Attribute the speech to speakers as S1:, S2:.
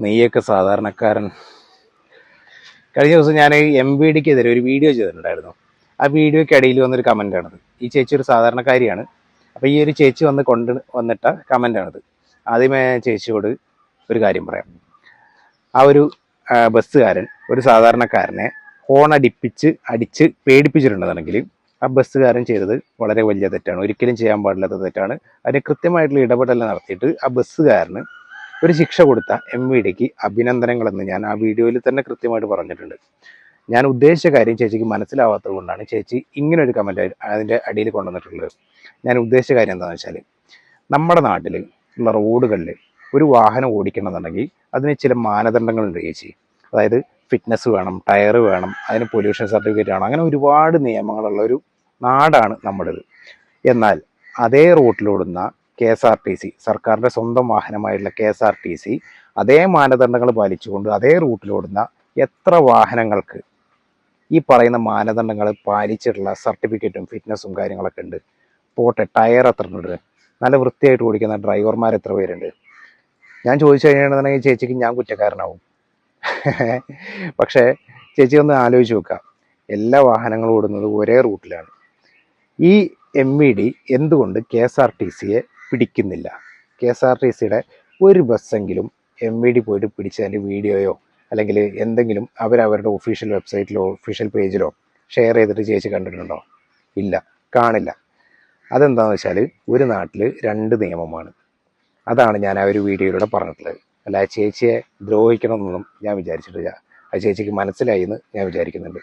S1: നെയ്യൊക്കെ സാധാരണക്കാരൻ. കഴിഞ്ഞ ദിവസം ഞാൻ MVDക്കെതിരെ ഒരു വീഡിയോ ചെയ്തിട്ടുണ്ടായിരുന്നു. ആ വീഡിയോയ്ക്ക് ഇടയിൽ വന്നൊരു കമൻ്റാണിത്. ഈ ചേച്ചി ഒരു സാധാരണക്കാരിയാണ്. അപ്പോൾ ഈ ഒരു ചേച്ചി വന്നിട്ട കമൻ്റാണിത്. ആദ്യമേ ചേച്ചിയോട് ഒരു കാര്യം പറയാം. ആ ഒരു ബസ്സുകാരൻ ഒരു സാധാരണക്കാരനെ ഹോൺ അടിച്ച് പേടിപ്പിച്ചിട്ടുണ്ടെന്നുണ്ടെങ്കിൽ ആ ബസ്സുകാരൻ ചെയ്തത് വളരെ വലിയ തെറ്റാണ്. ഒരിക്കലും ചെയ്യാൻ പാടില്ലാത്ത തെറ്റാണ്. അതിന് കൃത്യമായിട്ടുള്ള ഇടപെടൽ നടത്തിയിട്ട് ആ ബസ്സുകാരന് ഒരു ശിക്ഷ കൊടുത്ത MVDക്ക് അഭിനന്ദനങ്ങളെന്ന് ഞാൻ ആ വീഡിയോയിൽ തന്നെ കൃത്യമായിട്ട് പറഞ്ഞിട്ടുണ്ട്. ഞാൻ ഉദ്ദേശിച്ച കാര്യം ചേച്ചിക്ക് മനസ്സിലാവാത്തത് കൊണ്ടാണ് ചേച്ചി ഇങ്ങനൊരു കമൻറ്റ് അതിൻ്റെ അടിയിൽ കൊണ്ടുവന്നിട്ടുള്ളത്. ഞാൻ ഉദ്ദേശിച്ച കാര്യം എന്താണെന്ന് വെച്ചാൽ, നമ്മുടെ നാട്ടിൽ ഉള്ള റോഡുകളിൽ ഒരു വാഹനം ഓടിക്കണമെന്നുണ്ടെങ്കിൽ അതിന് ചില മാനദണ്ഡങ്ങളുണ്ട് ചേച്ചി. അതായത് ഫിറ്റ്നസ് വേണം, ടയർ വേണം, അതിന് പൊല്യൂഷൻ സർട്ടിഫിക്കറ്റ് വേണം. അങ്ങനെ ഒരുപാട് നിയമങ്ങളുള്ള ഒരു നാടാണ് നമ്മുടേത്. എന്നാൽ അതേ റൂട്ടിലോടുന്ന KSRTC, സർക്കാരിൻ്റെ സ്വന്തം വാഹനമായിട്ടുള്ള KSRTC അതേ മാനദണ്ഡങ്ങൾ പാലിച്ചുകൊണ്ട് അതേ റൂട്ടിലോടുന്ന എത്ര വാഹനങ്ങൾക്ക് ഈ പറയുന്ന മാനദണ്ഡങ്ങൾ പാലിച്ചിട്ടുള്ള സർട്ടിഫിക്കറ്റും ഫിറ്റ്നസ്സും കാര്യങ്ങളൊക്കെ ഉണ്ട്? പോട്ടെ, ടയർ എത്ര ഉണ്ട്? നല്ല വൃത്തിയായിട്ട് ഓടിക്കുന്ന ഡ്രൈവർമാർ എത്ര പേരുണ്ട്? ഞാൻ ചോദിച്ചു കഴിഞ്ഞിട്ടുണ്ടെങ്കിൽ ചേച്ചിക്ക് ഞാൻ കുറ്റക്കാരനാവും. പക്ഷേ ചേച്ചി ഒന്ന് ആലോചിച്ച് നോക്കുക, എല്ലാ വാഹനങ്ങളും ഓടുന്നത് ഒരേ റൂട്ടിലാണ്. ഈ MVD എന്തുകൊണ്ട് KSRTCയെ പിടിക്കുന്നില്ല? KSRTCയുടെ ഒരു ബസ്സെങ്കിലും MVD പോയിട്ട് പിടിച്ചതിൻ്റെ വീഡിയോയോ അല്ലെങ്കിൽ എന്തെങ്കിലും അവരവരുടെ ഒഫീഷ്യൽ വെബ്സൈറ്റിലോ ഒഫീഷ്യൽ പേജിലോ ഷെയർ ചെയ്തിട്ട് ചേച്ചി കണ്ടിട്ടുണ്ടോ? ഇല്ല, കാണില്ല. അതെന്താണെന്ന് വെച്ചാൽ ഒരു നാട്ടിൽ രണ്ട് നിയമമാണ്. അതാണ് ഞാൻ ആ ഒരു വീഡിയോയിലൂടെ പറഞ്ഞിട്ടുള്ളത്. അല്ല ചേച്ചിയെ ദ്രോഹിക്കണമെന്നൊന്നും ഞാൻ വിചാരിച്ചിട്ടില്ല. അത് ചേച്ചിക്ക് മനസ്സിലായി എന്ന് ഞാൻ വിചാരിക്കുന്നുണ്ട്.